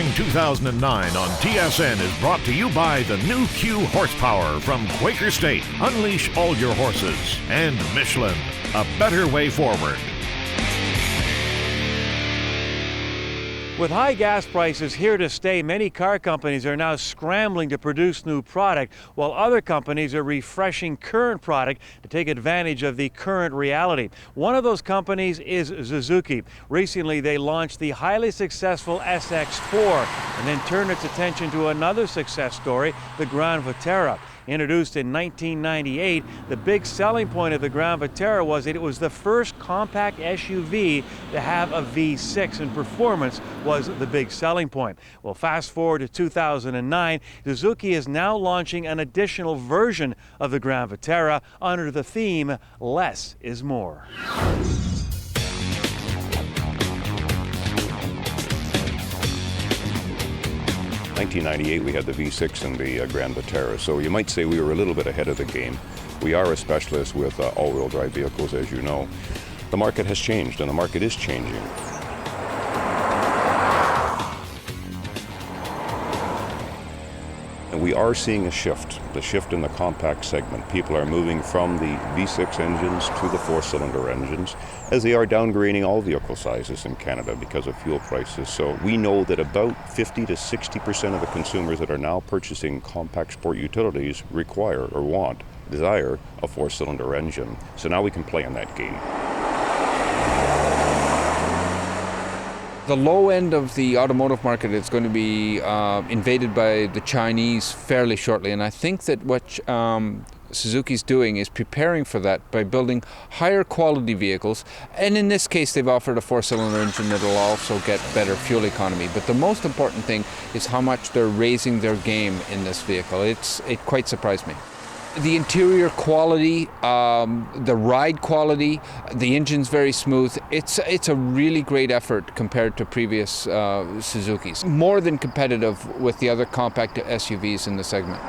Spring 2009 on TSN is brought to you by the new Q horsepower from Quaker State. Unleash all your horses. And Michelin, a better way forward. With high gas prices here to stay, many car companies are now scrambling to produce new product, while other companies are refreshing current product to take advantage of the current reality. One of those companies is Suzuki. Recently, they launched the highly successful SX4 and then turned its attention to another success story, the Grand Vitara. Introduced in 1998, the big selling point of the Grand Vitara was that it was the first compact SUV to have a V6, and performance was the big selling point. Well, fast forward to 2009, Suzuki is now launching an additional version of the Grand Vitara under the theme, Less is More. 1998, we had the V6 and the Grand Vitara, so you might say we were a little bit ahead of the game. We are a specialist with all-wheel drive vehicles, as you know. The market has changed, and the market is changing. And we are seeing a shift, the shift in the compact segment. People are moving from the V6 engines to the four-cylinder engines, as they are downgrading all vehicle sizes in Canada because of fuel prices. So we know that about 50 to 60% of the consumers that are now purchasing compact sport utilities require or desire a four-cylinder engine. So now we can play in that game. The low end of the automotive market is going to be invaded by the Chinese fairly shortly, and I think that what Suzuki's doing is preparing for that by building higher quality vehicles, and in this case they've offered a four-cylinder engine that will also get better fuel economy. But the most important thing is how much they're raising their game in this vehicle. It quite surprised me. The interior quality, the ride quality, the engine's very smooth. It's a really great effort compared to previous Suzukis. More than competitive with the other compact SUVs in the segment.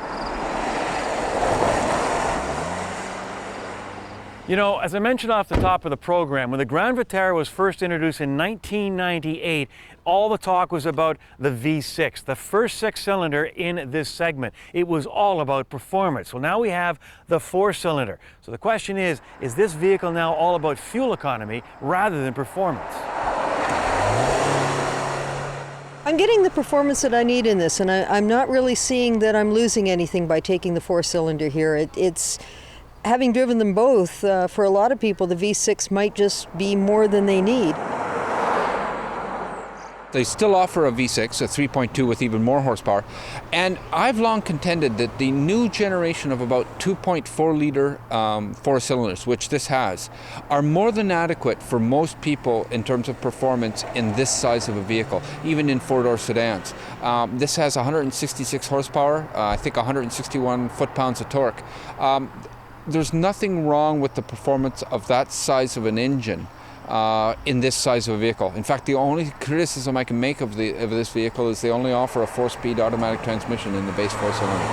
You know, as I mentioned off the top of the program, when the Grand Vitara was first introduced in 1998, all the talk was about the V6, the first six-cylinder in this segment. It was all about performance. Well, now we have the four-cylinder. So the question is this vehicle now all about fuel economy rather than performance? I'm getting the performance that I need in this, and I'm not really seeing that I'm losing anything by taking the four-cylinder here. It's having driven them both, for a lot of people, the V6 might just be more than they need. They still offer a V6, a 3.2 with even more horsepower, and I've long contended that the new generation of about 2.4-liter four cylinders, which this has, are more than adequate for most people in terms of performance in this size of a vehicle, even in four-door sedans. This has 166 horsepower, I think 161 foot-pounds of torque. There's nothing wrong with the performance of that size of an engine in this size of a vehicle. In fact, the only criticism I can make of this vehicle is they only offer a 4-speed automatic transmission in the base four-cylinder.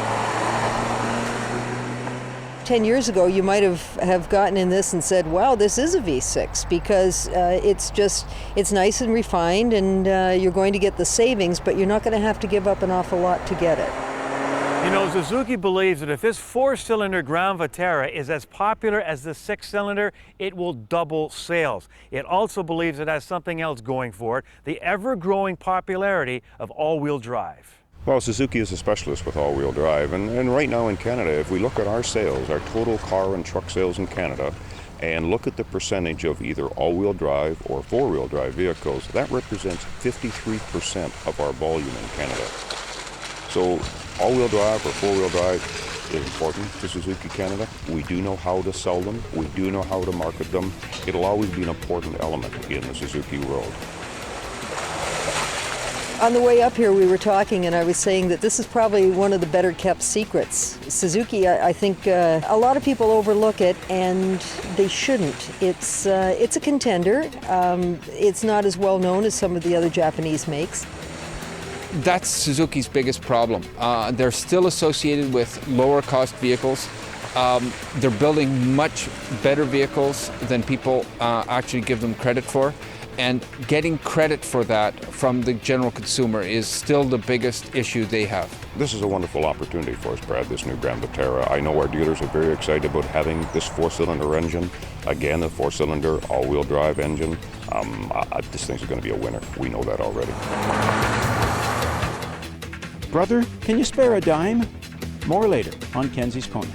10 years ago, you might have gotten in this and said, wow, this is a V6, because it's nice and refined, and you're going to get the savings, but you're not going to have to give up an awful lot to get it. You know, Suzuki believes that if this four-cylinder Grand Vitara is as popular as the six-cylinder, it will double sales. It also believes it has something else going for it, the ever-growing popularity of all-wheel drive. Well, Suzuki is a specialist with all-wheel drive, and right now in Canada, if we look at our sales, our total car and truck sales in Canada, and look at the percentage of either all-wheel drive or four-wheel drive vehicles, that represents 53% of our volume in Canada. So all-wheel drive or four-wheel drive is important to Suzuki Canada. We do know how to sell them. We do know how to market them. It'll always be an important element in the Suzuki world. On the way up here, we were talking, and I was saying that this is probably one of the better kept secrets. Suzuki, I think a lot of people overlook it, and they shouldn't. It's a contender. It's not as well known as some of the other Japanese makes. That's Suzuki's biggest problem. They're still associated with lower cost vehicles. They're building much better vehicles than people actually give them credit for. And getting credit for that from the general consumer is still the biggest issue they have. This is a wonderful opportunity for us, Brad, this new Ram Vitara. I know our dealers are very excited about having this four-cylinder engine. Again, a four-cylinder, all-wheel drive engine. This thing's going to be a winner. We know that already. Brother, can you spare a dime? More later on Kenzie's Corner.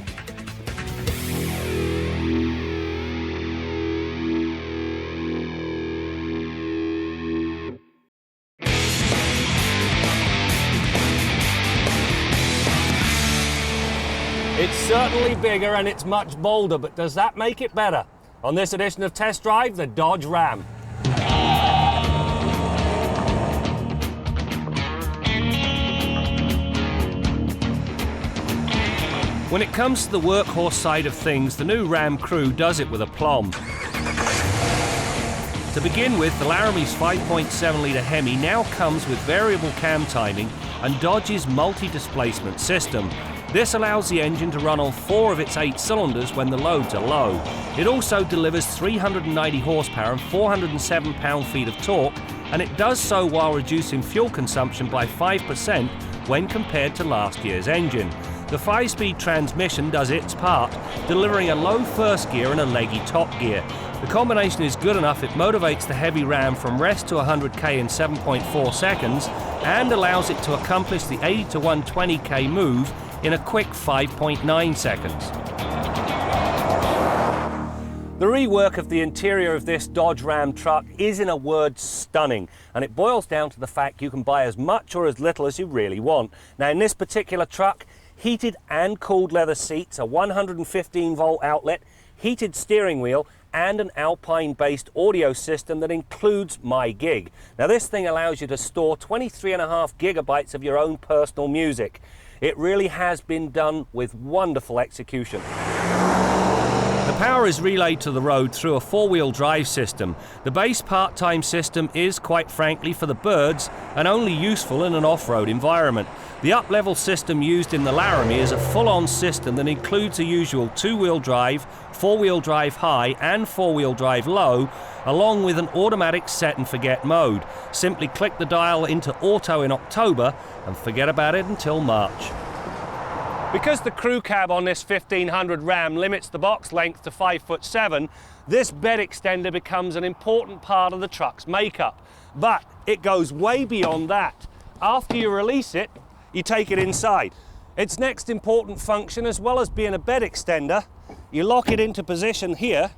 It's certainly bigger and it's much bolder, but does that make it better? On this edition of Test Drive, the Dodge Ram. When it comes to the workhorse side of things, the new Ram crew does it with aplomb. To begin with, the Laramie's 5.7-litre Hemi now comes with variable cam timing and Dodge's multi-displacement system. This allows the engine to run on 4 of its 8 cylinders when the loads are low. It also delivers 390 horsepower and 407 pound-feet of torque, and it does so while reducing fuel consumption by 5% when compared to last year's engine. The 5-speed transmission does its part, delivering a low first gear and a leggy top gear. The combination is good enough it motivates the heavy Ram from rest to 100k in 7.4 seconds and allows it to accomplish the 80 to 120k move in a quick 5.9 seconds. The rework of the interior of this Dodge Ram truck is, in a word, stunning, and it boils down to the fact you can buy as much or as little as you really want. Now, in this particular truck, heated and cooled leather seats, a 115-volt outlet, heated steering wheel, and an Alpine-based audio system that includes MyGig. Now, this thing allows you to store 23.5 gigabytes of your own personal music. It really has been done with wonderful execution. The power is relayed to the road through a 4-wheel drive system. The base part-time system is, quite frankly, for the birds and only useful in an off-road environment. The up-level system used in the Laramie is a full-on system that includes the usual 2-wheel drive, 4-wheel drive high and 4-wheel drive low, along with an automatic set and forget mode. Simply click the dial into auto in October and forget about it until March. Because the crew cab on this 1500 Ram limits the box length to 5'7", this bed extender becomes an important part of the truck's makeup. But it goes way beyond that. After you release it, you take it inside. Its next important function, as well as being a bed extender, you lock it into position here,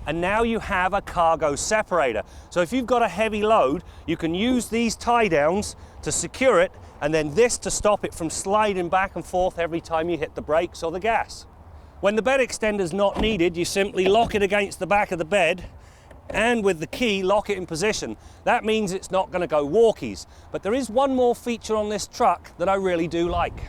and now you have a cargo separator. So if you've got a heavy load, you can use these tie downs to secure it, and then this to stop it from sliding back and forth every time you hit the brakes or the gas. When the bed extender is not needed, you simply lock it against the back of the bed and with the key lock it in position. That means it's not going to go walkies. But there is one more feature on this truck that I really do like.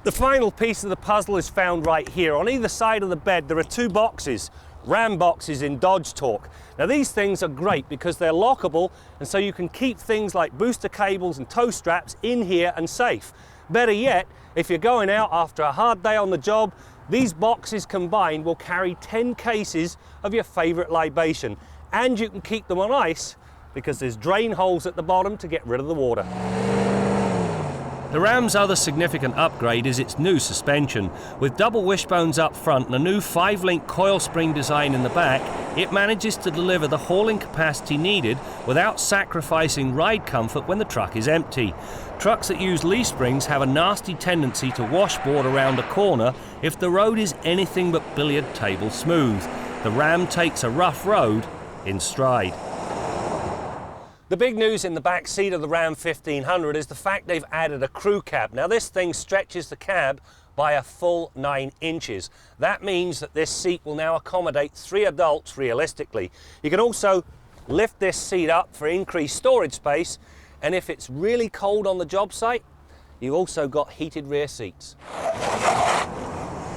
The final piece of the puzzle is found right here. On either side of the bed there are 2 boxes, Ram boxes in Dodge torque. Now these things are great because they're lockable, and so you can keep things like booster cables and tow straps in here and safe. Better yet, if you're going out after a hard day on the job, these boxes combined will carry 10 cases of your favorite libation, and you can keep them on ice because there's drain holes at the bottom to get rid of the water. The Ram's other significant upgrade is its new suspension. With double wishbones up front and a new 5-link coil spring design in the back, it manages to deliver the hauling capacity needed without sacrificing ride comfort when the truck is empty. Trucks that use leaf springs have a nasty tendency to washboard around a corner if the road is anything but billiard table smooth. The Ram takes a rough road in stride. The big news in the back seat of the Ram 1500 is the fact they've added a crew cab. Now this thing stretches the cab by a full 9 inches. That means that this seat will now accommodate 3 adults realistically. You can also lift this seat up for increased storage space, and if it's really cold on the job site, you've also got heated rear seats.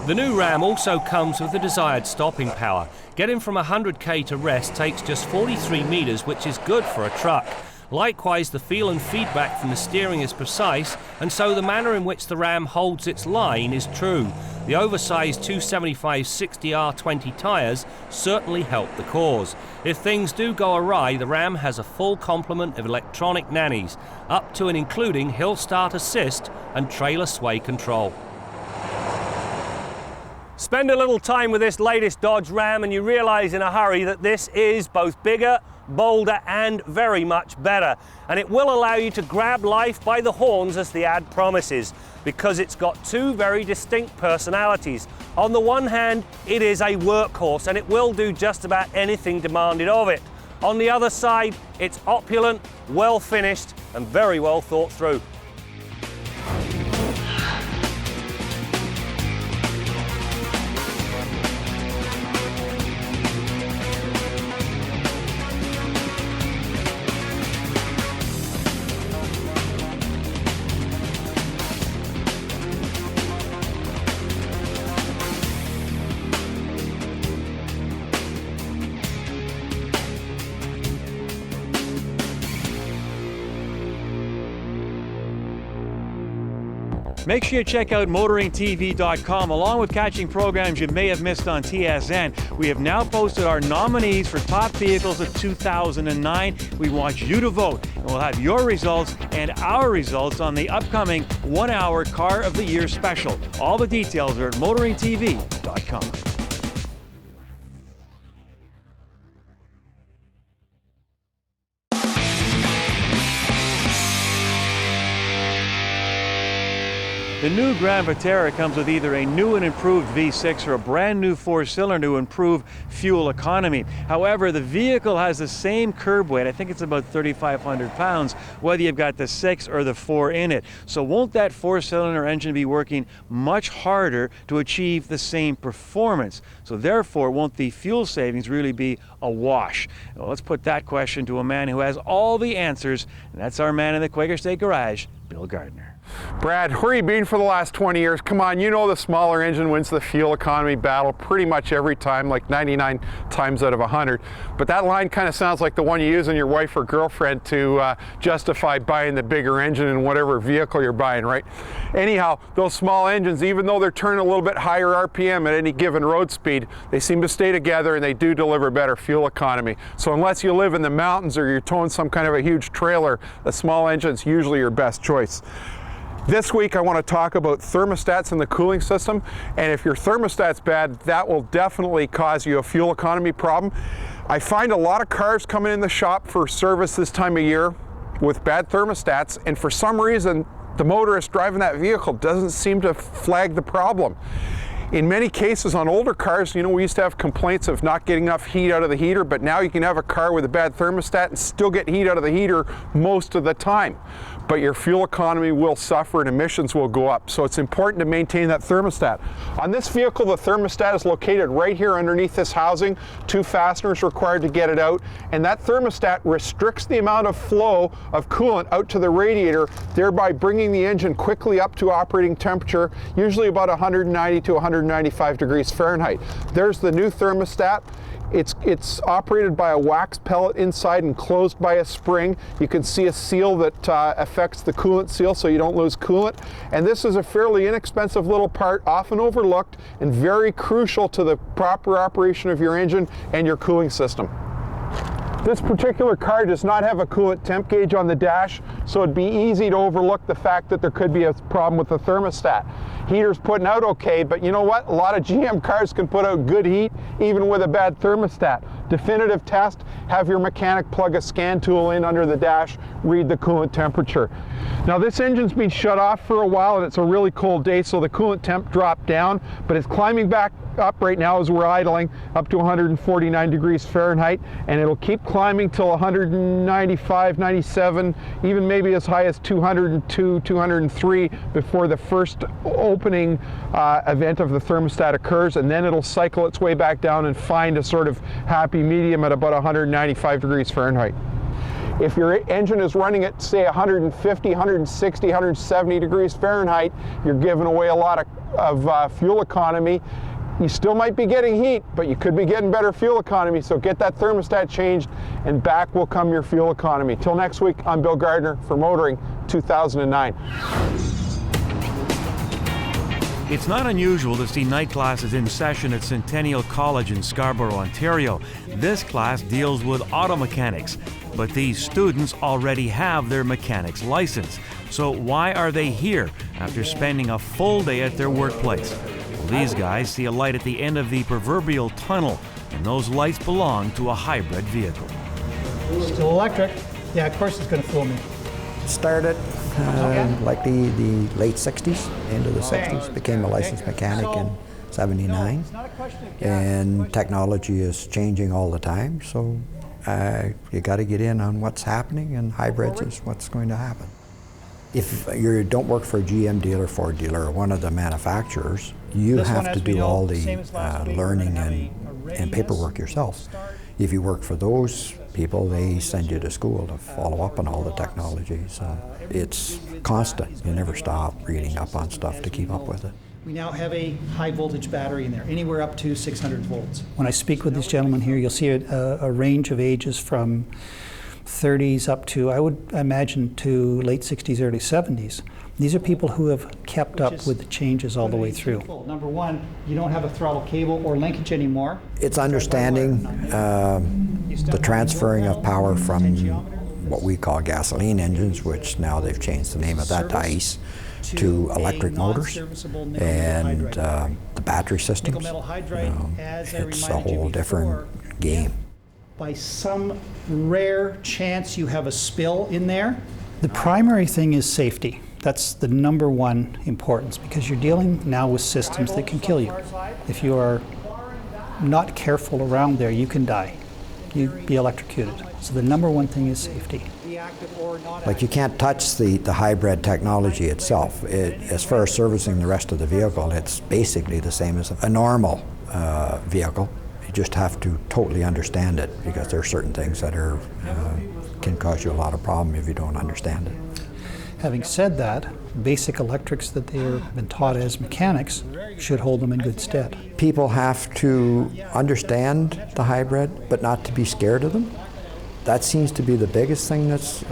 The new Ram also comes with the desired stopping power. Getting from 100k to rest takes just 43 meters, which is good for a truck. Likewise, the feel and feedback from the steering is precise, and so the manner in which the Ram holds its line is true. The oversized 275/60R20 tyres certainly help the cause. If things do go awry, the Ram has a full complement of electronic nannies, up to and including hill start assist and trailer sway control. Spend a little time with this latest Dodge Ram and you realise in a hurry that this is both bigger, bolder and very much better. And it will allow you to grab life by the horns, as the ad promises, because it's got two very distinct personalities. On the one hand, it is a workhorse and it will do just about anything demanded of it. On the other side, it's opulent, well finished and very well thought through. Make sure you check out motoringtv.com along with catching programs you may have missed on TSN. We have now posted our nominees for top vehicles of 2009. We want you to vote, and we'll have your results and our results on the upcoming 1-hour Car of the Year special. All the details are at motoringtv.com. The new Grand Vitara comes with either a new and improved V6 or a brand new 4-cylinder to improve fuel economy. However, the vehicle has the same curb weight, I think it's about 3,500 pounds, whether you've got the 6 or the 4 in it. So won't that 4-cylinder engine be working much harder to achieve the same performance? So therefore, won't the fuel savings really be a wash? Well, let's put that question to a man who has all the answers, and that's our man in the Quaker State Garage, Bill Gardiner. Brad, where you been for the last 20 years? Come on, you know the smaller engine wins the fuel economy battle pretty much every time, like 99 times out of 100. But that line kind of sounds like the one you use on your wife or girlfriend to justify buying the bigger engine in whatever vehicle you're buying, right? Anyhow, those small engines, even though they're turning a little bit higher RPM at any given road speed, they seem to stay together and they do deliver better fuel economy. So unless you live in the mountains or you're towing some kind of a huge trailer, the small engine's usually your best choice. This week I want to talk about thermostats in the cooling system, and if your thermostat's bad, that will definitely cause you a fuel economy problem. I find a lot of cars coming in the shop for service this time of year with bad thermostats, and for some reason the motorist driving that vehicle doesn't seem to flag the problem. In many cases on older cars, you know, we used to have complaints of not getting enough heat out of the heater, but now you can have a car with a bad thermostat and still get heat out of the heater most of the time. But your fuel economy will suffer and emissions will go up. So it's important to maintain that thermostat. On this vehicle, the thermostat is located right here underneath this housing. 2 fasteners required to get it out. And that thermostat restricts the amount of flow of coolant out to the radiator, thereby bringing the engine quickly up to operating temperature, usually about 190 to 195 degrees Fahrenheit. There's the new thermostat. It's operated by a wax pellet inside and closed by a spring. You can see a seal that affects the coolant seal so you don't lose coolant. And this is a fairly inexpensive little part, often overlooked and very crucial to the proper operation of your engine and your cooling system. This particular car does not have a coolant temp gauge on the dash, so it'd be easy to overlook the fact that there could be a problem with the thermostat. Heater's putting out okay, but you know what? A lot of GM cars can put out good heat even with a bad thermostat. Definitive test, have your mechanic plug a scan tool in under the dash, read the coolant temperature. Now this engine's been shut off for a while and it's a really cold day, so the coolant temp dropped down, but it's climbing back up right now as we're idling up to 149 degrees Fahrenheit, and it'll keep climbing till 195, 97, even maybe as high as 202, 203 before the first opening event of the thermostat occurs, and then it'll cycle its way back down and find a sort of happy medium at about 195 degrees Fahrenheit. If your engine is running at, say, 150, 160, 170 degrees Fahrenheit, you're giving away a lot of fuel economy. You still might be getting heat, but you could be getting better fuel economy, so get that thermostat changed and back will come your fuel economy. Till next week, I'm Bill Gardiner for Motoring 2009. It's not unusual to see night classes in session at Centennial College in Scarborough, Ontario. This class deals with auto mechanics, but these students already have their mechanic's license. So why are they here after spending a full day at their workplace? Well, these guys see a light at the end of the proverbial tunnel, and those lights belong to a hybrid vehicle. Still electric. Yeah, of course it's going to fool me. Started like the late 60s, end of the 60s, became a licensed mechanic in 79, and technology is changing all the time, so you got to get in on what's happening, and hybrids is what's going to happen. If you don't work for a GM dealer, Ford dealer, or one of the manufacturers, you have to do all the learning and paperwork yourself. If you work for those people, they send you to school to follow up on all the technology. So it's constant. You never stop reading up on stuff to keep up with it. We now have a high voltage battery in there, anywhere up to 600 volts. When I speak with these gentlemen here, you'll see a range of ages from 30s up to, I would imagine, to late 60s, early 70s. These are people who have kept up with the changes all the way through. Number one, you don't have a throttle cable or linkage anymore. It's understanding the transferring of power from what we call gasoline engines, which now they've changed the name of that to ICE, to electric motors and the battery systems. It's a whole different game. By some rare chance you have a spill in there. The primary thing is safety. That's the number one importance, because you're dealing now with systems that can kill you. If you are not careful around there, you can die. You'd be electrocuted. So the number one thing is safety. Like, you can't touch the hybrid technology itself. As far as servicing the rest of the vehicle, it's basically the same as a normal vehicle. You just have to totally understand it, because there are certain things that can cause you a lot of problem if you don't understand it. Having said that, basic electrics that they've been taught as mechanics should hold them in good stead. People have to understand the hybrid, but not to be scared of them. That seems to be the biggest thing that's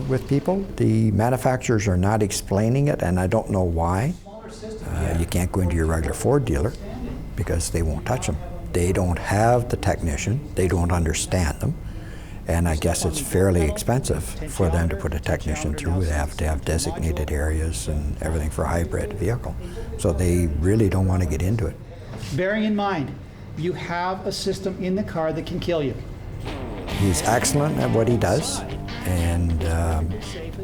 with people. The manufacturers are not explaining it, and I don't know why. You can't go into your regular Ford dealer because they won't touch them. They don't have the technician, they don't understand them, and I guess it's fairly expensive for them to put a technician through. They have to have designated areas and everything for a hybrid vehicle. So they really don't want to get into it. Bearing in mind, you have a system in the car that can kill you. He's excellent at what he does, and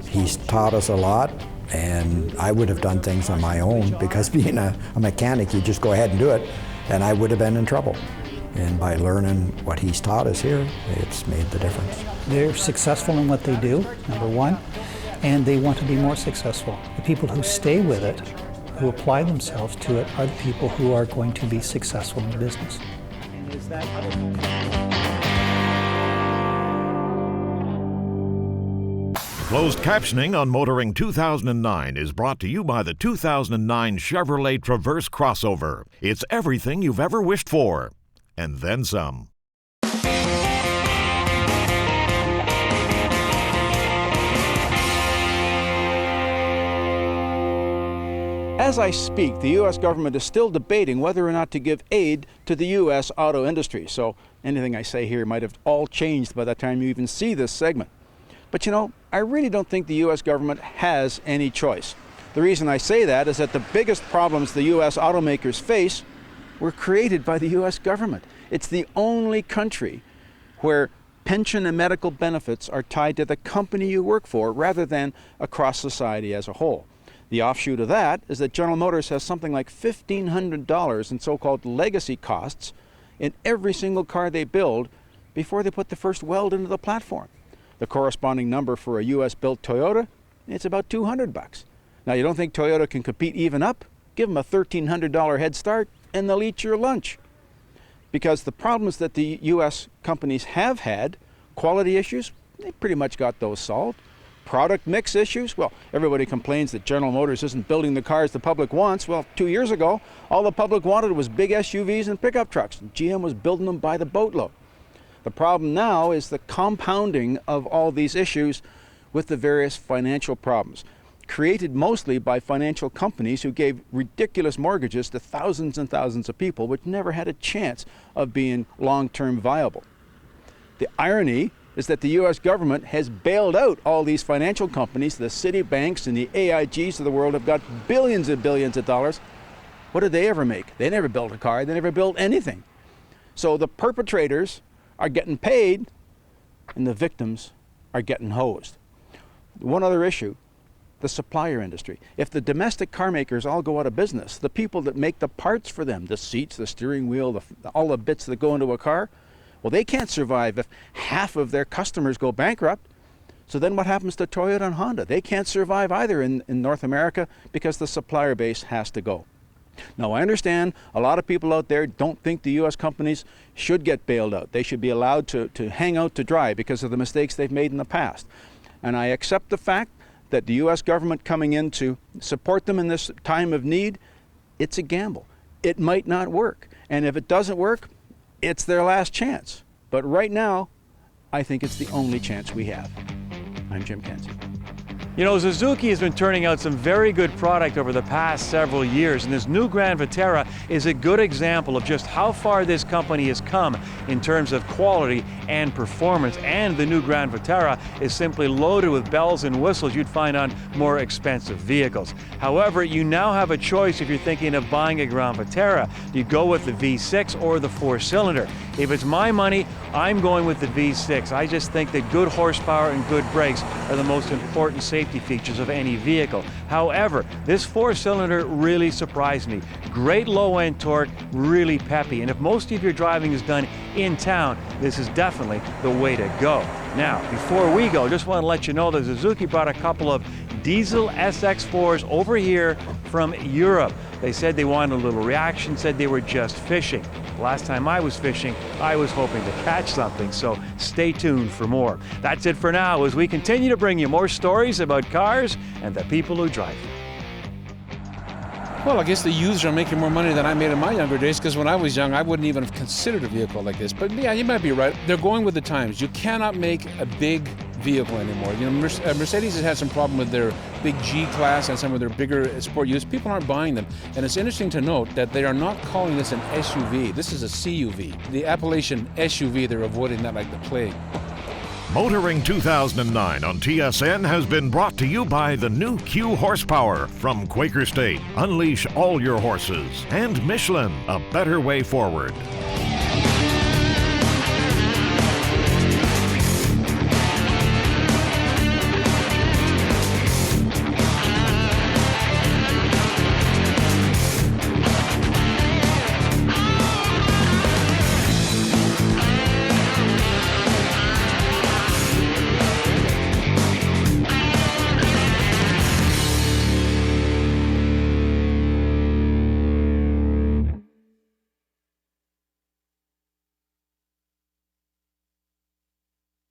he's taught us a lot, and I would have done things on my own, because being a mechanic, you just go ahead and do it, and I would have been in trouble. And by learning what he's taught us here, it's made the difference. They're successful in what they do, number one, and they want to be more successful. The people who stay with it, who apply themselves to it, are the people who are going to be successful in the business. Closed captioning on Motoring 2009 is brought to you by the 2009 Chevrolet Traverse Crossover. It's everything you've ever wished for, and then some. As I speak, the U.S. government is still debating whether or not to give aid to the U.S. auto industry. So anything I say here might have all changed by the time you even see this segment. But you know, I really don't think the U.S. government has any choice. The reason I say that is that the biggest problems the U.S. automakers face were created by the U.S. government. It's the only country where pension and medical benefits are tied to the company you work for rather than across society as a whole. The offshoot of that is that General Motors has something like $1,500 in so-called legacy costs in every single car they build before they put the first weld into the platform. The corresponding number for a U.S.-built Toyota, it's about $200. Now, you don't think Toyota can compete even up? Give them a $1,300 head start and they'll eat your lunch. Because the problems that the U.S. companies have had, quality issues, they pretty much got those solved. Product mix issues? Well, everybody complains that General Motors isn't building the cars the public wants. Well, 2 years ago, all the public wanted was big SUVs and pickup trucks. GM was building them by the boatload. The problem now is the compounding of all these issues with the various financial problems, created mostly by financial companies who gave ridiculous mortgages to thousands and thousands of people, which never had a chance of being long-term viable. The irony is that the U.S. government has bailed out all these financial companies. The Citibanks and the AIGs of the world have got billions and billions of dollars. What did they ever make? They never built a car. They never built anything. So the perpetrators are getting paid and the victims are getting hosed. One other issue, the supplier industry. If the domestic car makers all go out of business, the people that make the parts for them, the seats, the steering wheel, all the bits that go into a car, well, they can't survive if half of their customers go bankrupt. So then what happens to Toyota and Honda? They can't survive either in North America because the supplier base has to go. Now, I understand a lot of people out there don't think the U.S. companies should get bailed out. They should be allowed to hang out to dry because of the mistakes they've made in the past. And I accept the fact that the U.S. government coming in to support them in this time of need, it's a gamble. It might not work. And if it doesn't work, it's their last chance. But right now, I think it's the only chance we have. I'm Jim Kenzie. You know, Suzuki has been turning out some very good product over the past several years, and this new Grand Vitara is a good example of just how far this company has come in terms of quality and performance. And the new Grand Vitara is simply loaded with bells and whistles you'd find on more expensive vehicles. However, you now have a choice if you're thinking of buying a Grand Vitara. You go with the V6 or the 4-cylinder. If it's my money, I'm going with the V6. I just think that good horsepower and good brakes are the most important safety features of any vehicle. However, this 4-cylinder really surprised me. Great low-end torque, really peppy. And if most of your driving is done in town, this is definitely the way to go. Now, before we go, just want to let you know that Suzuki brought a couple of diesel SX4s over here from Europe. They said they wanted a little reaction, said they were just fishing. Last time I was fishing, I was hoping to catch something, so stay tuned for more. That's it for now as we continue to bring you more stories about cars and the people who drive them. Well, I guess the youths are making more money than I made in my younger days, because when I was young, I wouldn't even have considered a vehicle like this. But yeah, you might be right. They're going with the times. You cannot make a big vehicle anymore. You know, Mercedes has had some problem with their big G-Class and some of their bigger sport use. People aren't buying them. And it's interesting to note that they are not calling this an SUV. This is a CUV. The appellation SUV, they're avoiding that like the plague. Motoring 2009 on TSN has been brought to you by the new Q Horsepower from Quaker State. Unleash all your horses. And Michelin, a better way forward.